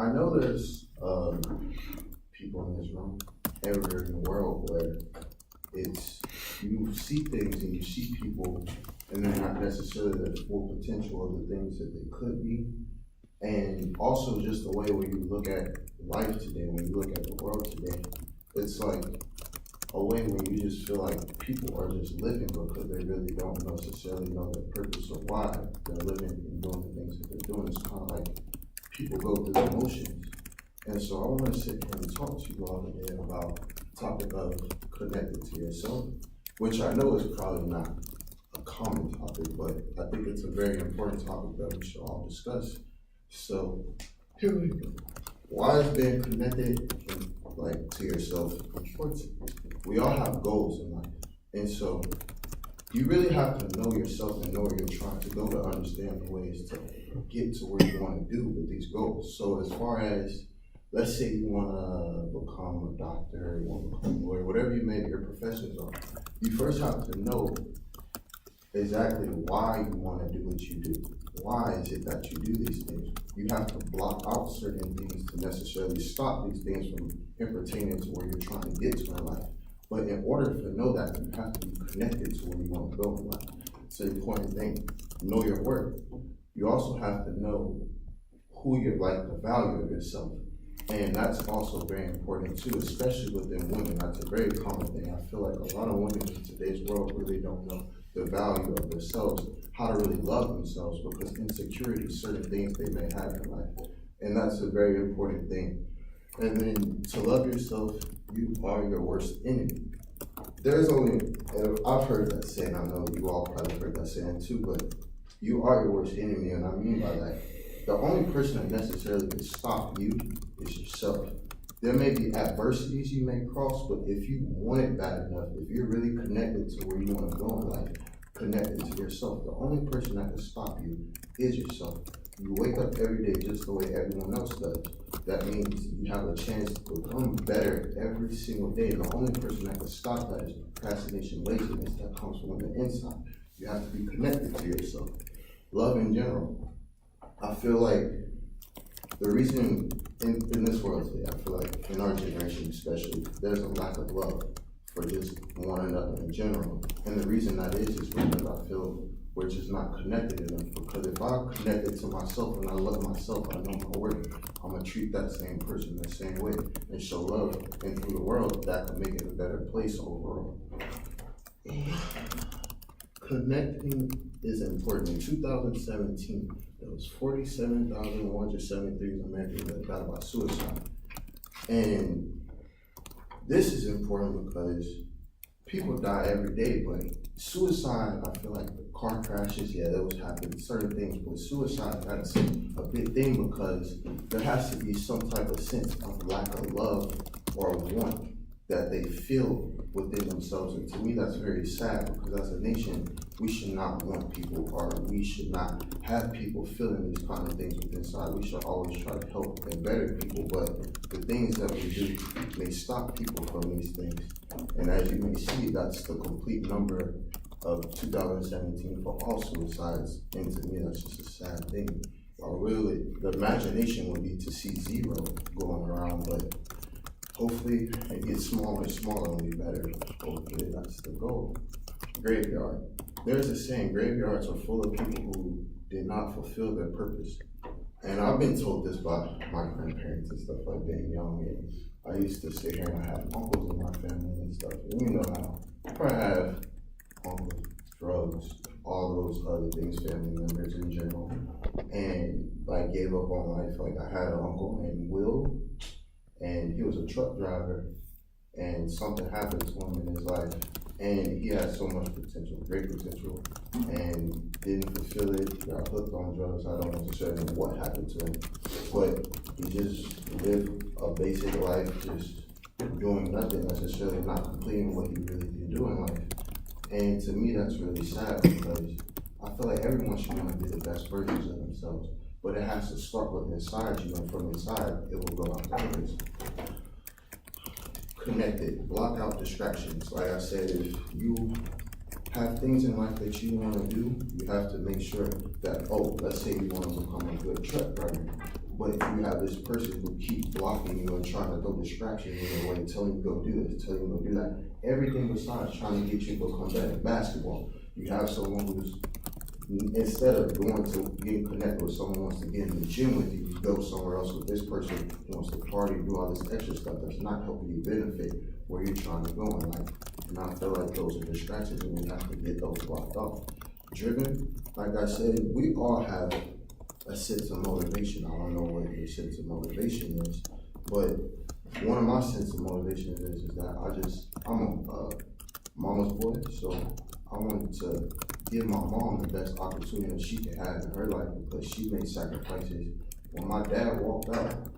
I know there's people in this room, everywhere in the world, where it's you see things and you see people, and they're not necessarily the full potential of the things that they could be. And also just the way when you look at life today, when you look at the world today, it's like a way where you just feel like people are just living because they really don't necessarily know their purpose or why they're living and doing the things that they're doing. It's kind of like people go through the motions. And so I want to sit here and talk to you all today about the topic of connected to yourself, which I know is probably not a common topic, but I think it's a very important topic that we should all discuss. So here we go. Why is being connected to yourself important? We all have goals in life, and so you really have to know yourself and know where you're trying to go to understand the ways to get to where you want to do with these goals. So as far as, let's say you want to become a doctor, you want to become a lawyer, whatever you make your professions are, you first have to know exactly why you want to do what you do. Why is it that you do these things? You have to block out certain things to necessarily stop these things from pertaining to where you're trying to get to in life. But in order to know that, you have to be connected to where you want to go in life. It's an important thing. Know your worth. You also have to know who you're the value of yourself. And that's also very important too, especially within women. That's a very common thing. I feel like a lot of women in today's world really don't know the value of themselves, how to really love themselves, because insecurity is certain things they may have in life. And that's a very important thing. And then to love yourself, you are your worst enemy. There's only, and I've heard that saying, I know you all probably heard that saying too, but you are your worst enemy, and I mean by that, the only person that necessarily can stop you is yourself. There may be adversities you may cross, but if you want it bad enough, if you're really connected to where you want to go in life, connected to yourself, the only person that can stop you is yourself. You wake up every day just the way everyone else does. That means you have a chance to become better every single day. And the only person that can stop that is procrastination, laziness that comes from the inside. You have to be connected to yourself. Love in general. I feel like the reason in this world today, I feel like in our generation especially, there's a lack of love for just one another in general. And the reason that is because I feel we're just not connected enough. Because if I'm connected to myself and I love myself, I know my worth, I'm gonna treat that same person the same way and show love. And through the world, that can make it a better place overall. Connecting is important. In 2017, there was 47,173 Americans that died by suicide. And this is important because people die every day, but suicide, I feel like the car crashes, yeah, those happen, certain things, but suicide, that's a big thing because there has to be some type of sense of lack of love or want that they feel within themselves. And to me, that's very sad because as a nation, we should not want people, or we should not have people feeling these kind of things within inside. We should always try to help and better people, but the things that we do may stop people from these things. And as you may see, that's the complete number of 2017 for all suicides. And to me, that's just a sad thing. Really, the imagination would be to see zero going around, but hopefully it gets smaller and smaller and be better. Hopefully that's the goal. Graveyard. There's a saying, graveyards are full of people who did not fulfill their purpose. And I've been told this by my grandparents and stuff like being young. And I used to sit here and I have uncles in my family and stuff. And you know how I probably have uncles, drugs, all those other things, family members in general. And I gave up on life. Like I had an uncle named Will, and he was a truck driver, and something happened to him in his life, and he had so much potential, great potential, and didn't fulfill it, got hooked on drugs. I don't necessarily know what happened to him, but he just lived a basic life, just doing nothing necessarily, not completing what he really did do in life. And to me, that's really sad because I feel like everyone should want to be the best versions of themselves. But it has to start with inside you, and from inside, it will go out to others. Connected, block out distractions. Like I said, if you have things in life that you want to do, you have to make sure that, let's say you want to become a good truck driver. but you have this person who keeps blocking you and trying to throw distractions in your way, telling you go do this, telling you go do that. Everything besides trying to get you to become better. Basketball, you have someone who's, instead of going to getting connected with someone who wants to get in the gym with you, you go somewhere else with this person who wants to party, do all this extra stuff that's not helping you benefit where you're trying to go in life. And I feel like those are distractions and we have to get those blocked off. Driven, like I said, we all have a sense of motivation. I don't know what your sense of motivation is, but one of my sense of motivation is that I'm a mama's boy, so I wanted to give my mom the best opportunity that she could have in her life because she made sacrifices. When my dad walked out,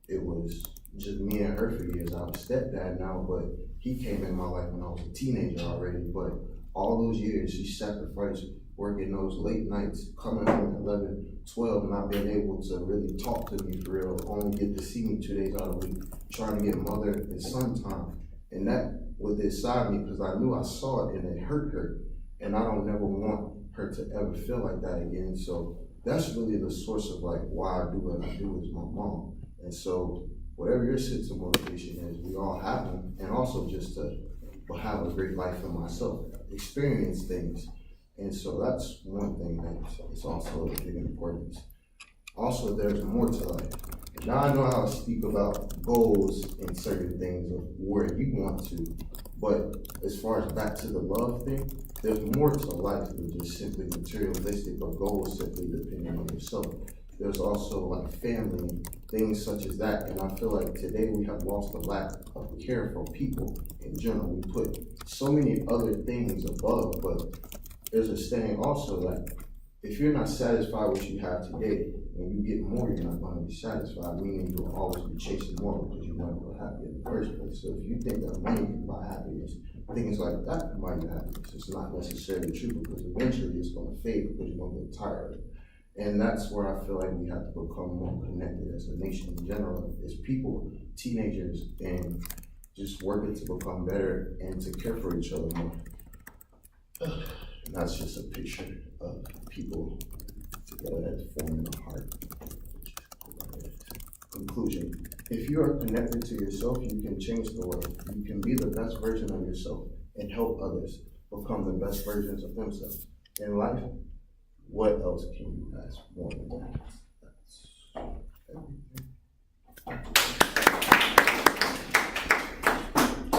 it was just me and her for years. I have a stepdad now, but he came in my life when I was a teenager already. But all those years, she sacrificed working those late nights, coming home at 11, 12, not being able to really talk to me for real, only get to see me 2 days out of the week, trying to get mother and son time. And that was inside me because I knew I saw it and it hurt her. And I don't never want her to ever feel like that again. So that's really the source of like why I do what I do is my mom. And so whatever your sense of motivation is, we all have them. And also just to have a great life for myself, experience things. And so that's one thing that is also of big importance. Also, there's more to life. Now I know how to speak about goals and certain things of where you want to, but as far as back to the love thing, there's more to life than just simply materialistic or goals simply depending on yourself. There's also like family and things such as that. And I feel like today we have lost a lack of care for people in general. We put so many other things above, but there's a saying also that if you're not satisfied with what you have today, when you get more, you're not going to be satisfied, meaning you'll always be chasing more because you never were happy in the first place. So if you think that money can buy happiness, things like that can buy you happiness. It's not necessarily true because eventually it's going to fade because you're going to get tired of it. And that's where I feel like we have to become more connected as a nation in general, as people, teenagers, and just working to become better and to care for each other more. And that's just a picture of people together that's forming a heart. Conclusion. If you are connected to yourself, you can change the world. You can be the best version of yourself and help others become the best versions of themselves. In life, what else can you ask more than that? That's everything.